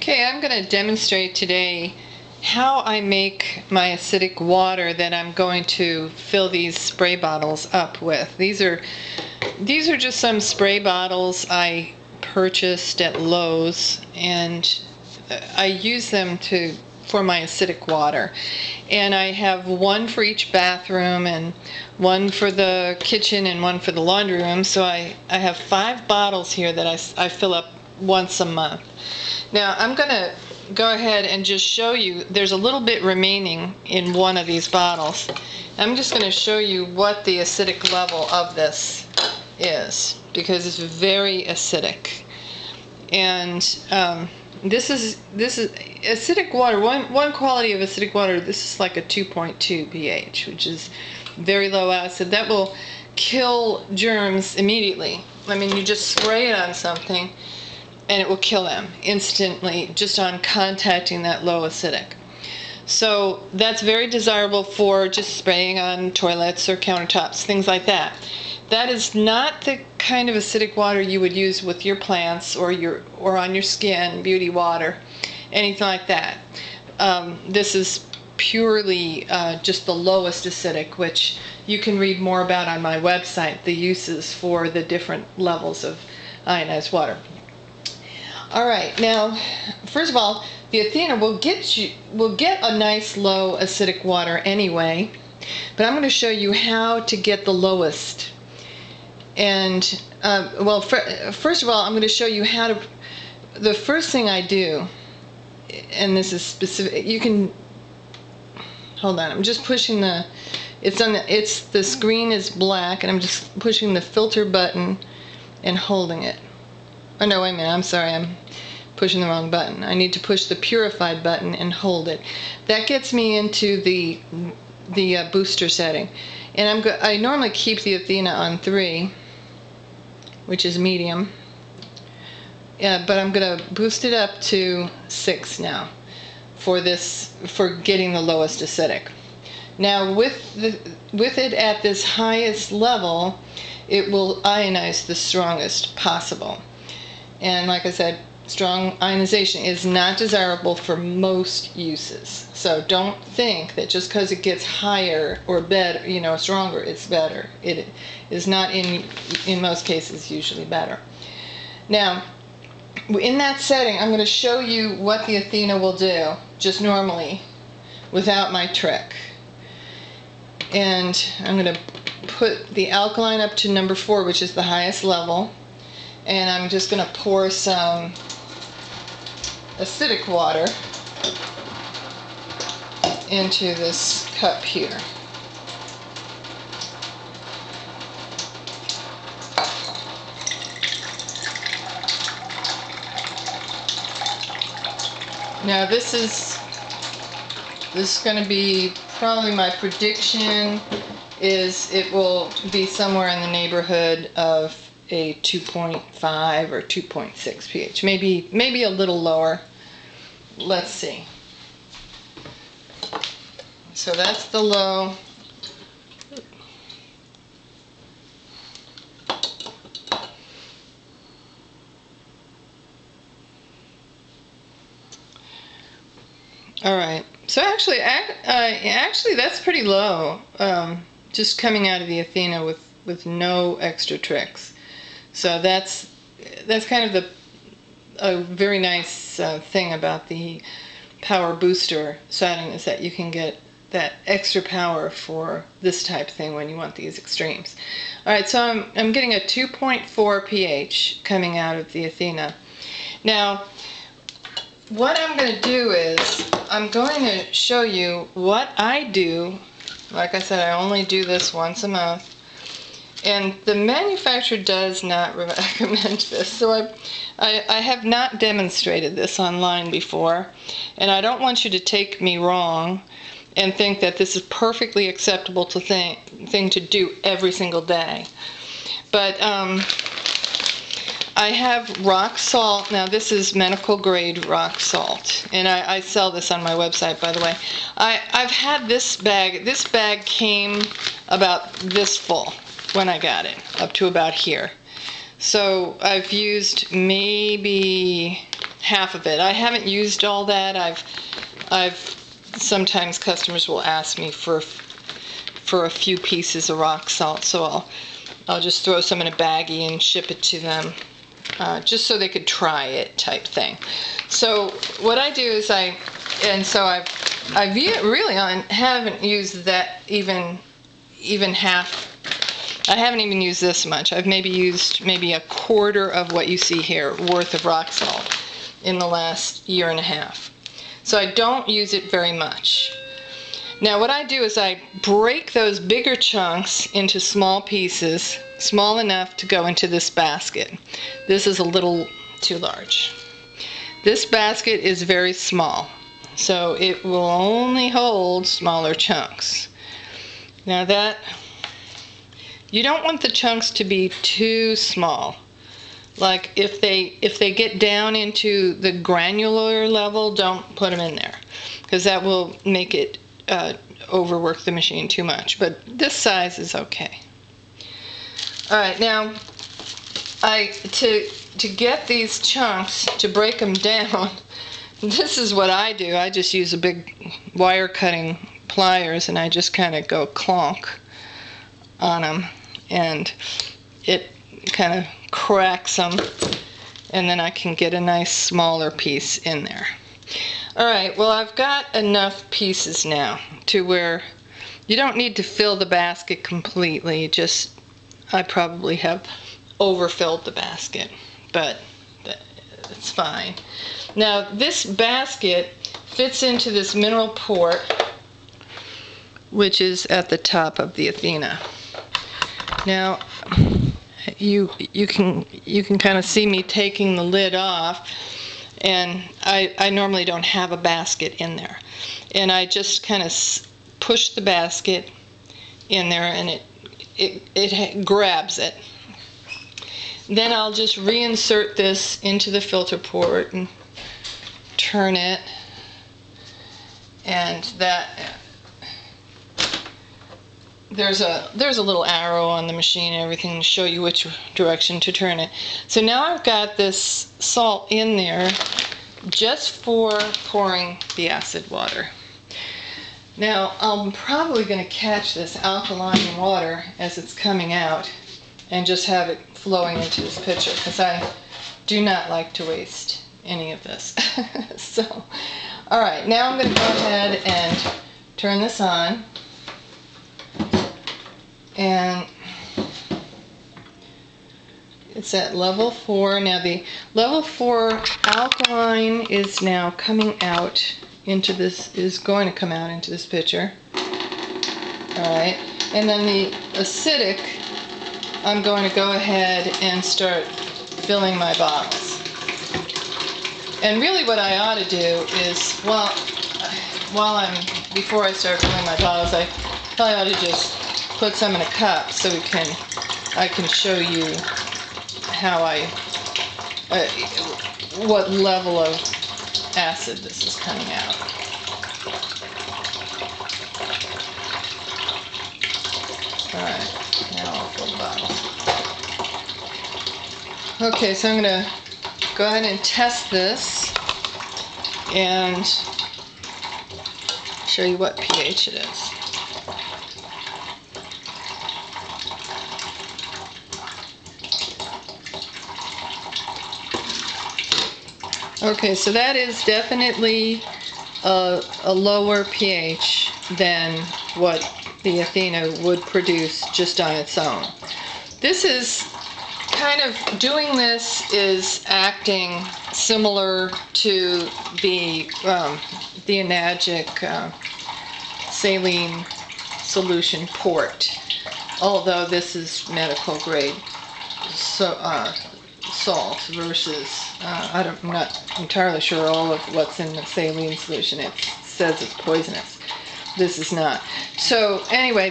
Okay, I'm going to demonstrate today how I make my acidic water that I'm going to fill these spray bottles up with. These are just some spray bottles I purchased at Lowe's, and I use them for my acidic water. And I have one for each bathroom and one for the kitchen and one for the laundry room. So I have 5 bottles here that I fill up once a month. Now I'm going to go ahead and just show you, there's a little bit remaining in one of these bottles. I'm just going to show you what the acidic level of this is, because it's very acidic. And this is acidic water. One quality of acidic water, this is like a 2.2 pH, which is very low acid. That will kill germs immediately. I mean, you just spray it on something and it will kill them instantly just on contacting that low acidic. So that's very desirable for just spraying on toilets or countertops, things like that. That is not the kind of acidic water you would use with your plants or on your skin, beauty water, anything like that. This is purely just the lowest acidic, which you can read more about on my website, the uses for the different levels of ionized water. All right, now, first of all, the Athena will get a nice low acidic water anyway, but I'm going to show you how to get the lowest. And well, first of all, I'm going to show you how to. The first thing I do, and this is specific. You can hold on. I'm just pushing the. The screen is black, and I'm just pushing the filter button and holding it. Oh no, wait a minute, I'm sorry, I'm pushing the wrong button. I need to push the purified button and hold it. That gets me into the booster setting. And I normally keep the Athena on 3, which is medium. Yeah, but I'm going to boost it up to 6 now for getting the lowest acidic. Now with it at this highest level, it will ionize the strongest possible. And like I said, strong ionization is not desirable for most uses. So don't think that just because it gets higher or better, stronger, it's better. It is not in most cases usually better. Now, in that setting, I'm going to show you what the Athena will do just normally without my trick. And I'm going to put the alkaline up to number 4, which is the highest level. And I'm just going to pour some acidic water into this cup here. Now this is going to be probably my prediction is it will be somewhere in the neighborhood of a 2.5 or 2.6 pH, maybe a little lower. Let's see. So that's the low. All right. So actually that's pretty low. Just coming out of the Athena with no extra tricks. So that's kind of a very nice thing about the power booster setting, is that you can get that extra power for this type of thing when you want these extremes. All right, so I'm getting a 2.4 pH coming out of the Athena. Now, what I'm going to do is I'm going to show you what I do. Like I said, I only do this once a month. And the manufacturer does not recommend this, so I have not demonstrated this online before, and I don't want you to take me wrong and think that this is perfectly acceptable thing to do every single day. But I have rock salt. Now this is medical grade rock salt, and I sell this on my website, by the way. I've had this bag. This bag came about this full when I got it, up to about here. So I've used maybe half of it. I haven't used all that. I've sometimes customers will ask me for a few pieces of rock salt, so I'll just throw some in a baggie and ship it to them, just so they could try it, type thing. So what I do is I really haven't used that even half. I haven't even used this much. I've maybe used a quarter of what you see here worth of rock salt in the last year and a half. So I don't use it very much. Now what I do is I break those bigger chunks into small pieces, small enough to go into this basket. This is a little too large. This basket is very small, so it will only hold smaller chunks. Now you don't want the chunks to be too small. Like if they get down into the granular level, don't put them in there, because that will make it overwork the machine too much. But this size is okay. All right, now to get these chunks, to break them down, this is what I do. I just use a big wire cutting pliers and I just kind of go clonk on them, and it kind of cracks them, and then I can get a nice smaller piece in there. Alright, well, I've got enough pieces now to where you don't need to fill the basket completely. Just, I probably have overfilled the basket, but it's fine. Now this basket fits into this mineral port, which is at the top of the Athena. Now you can kind of see me taking the lid off, and I normally don't have a basket in there, and I just kind of push the basket in there, and it grabs it. Then I'll just reinsert this into the filter port and turn it, and that there's a little arrow on the machine and everything to show you which direction to turn it. So now I've got this salt in there just for pouring the acid water. Now I'm probably going to catch this alkaline water as it's coming out and just have it flowing into this pitcher, because I do not like to waste any of this. So, alright, now I'm going to go ahead and turn this on. And it's at level 4. Now the level 4 alkaline is now coming out into this, is going to come out into this pitcher. Alright, and then the acidic, I'm going to go ahead and start filling my bottles. And really what I ought to do is, before I start filling my bottles, I probably ought to just put some in a cup so I can show you how what level of acid this is coming out. Alright, now I'll fill the bottles. Okay, so I'm going to go ahead and test this and show you what pH it is. Okay, so that is definitely a lower pH than what the Athena would produce just on its own. This is kind of, doing this is acting similar to the enagic saline solution port, although this is medical grade salt versus, I'm not entirely sure all of what's in the saline solution. It says it's poisonous. This is not. So anyway,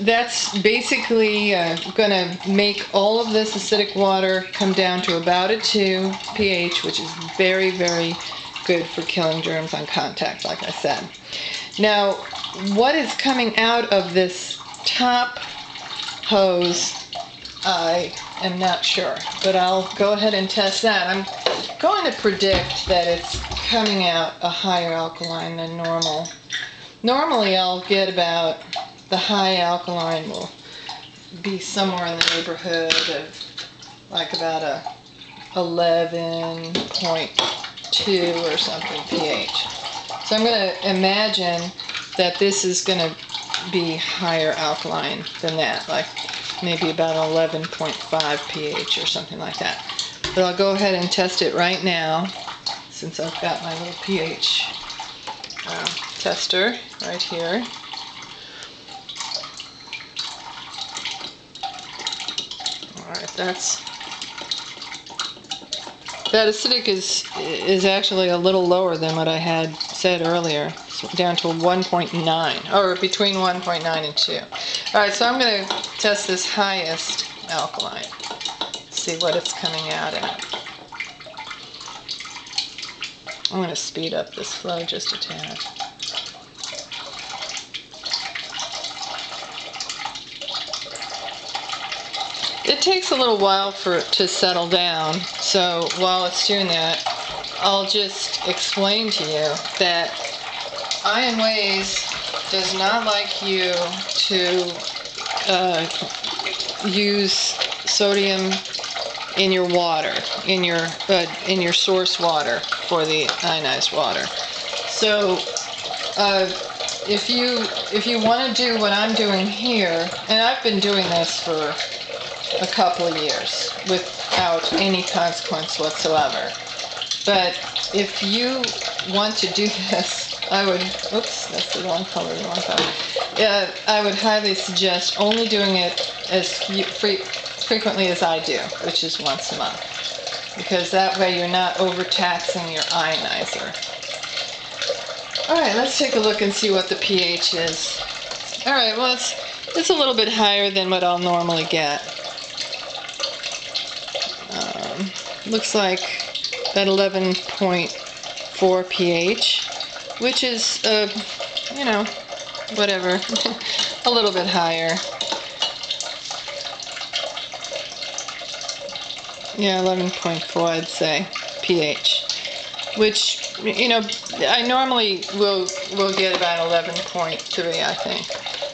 that's basically going to make all of this acidic water come down to about a 2 pH, which is very, very good for killing germs on contact, like I said. Now, what is coming out of this top hose, I am not sure, but I'll go ahead and test that. I'm going to predict that it's coming out a higher alkaline than normal. Normally I'll get about, the high alkaline will be somewhere in the neighborhood of like about a 11.2 or something pH. So I'm going to imagine that this is going to be higher alkaline than that, like maybe about 11.5 pH or something like that. But I'll go ahead and test it right now since I've got my little pH tester right here. Alright, that acidic is actually a little lower than what I had said earlier. It's down to 1.9, or between 1.9 and 2. Alright, so I'm going to test this highest alkaline, see what it's coming out at. I'm going to speed up this flow just a tad. It takes a little while for it to settle down, so while it's doing that, I'll just explain to you that ionized does not like you to use sodium in your water, in your source water for the ionized water. So if you want to do what I'm doing here, and I've been doing this for a couple of years without any consequence whatsoever. But if you want to do this, I would, oops, that's the wrong color, I would highly suggest only doing it as frequently as I do, which is once a month. Because that way you're not overtaxing your ionizer. Alright, let's take a look and see what the pH is. Alright, well it's a little bit higher than what I'll normally get. Looks like that 11.4 pH, which is, you know, whatever, a little bit higher. Yeah, 11.4 I'd say, pH, which, you know, I normally will get about 11.3, I think.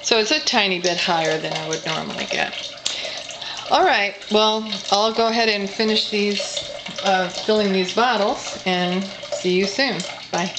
So it's a tiny bit higher than I would normally get. Alright, well, I'll go ahead and finish these, filling these bottles, and see you soon. Bye.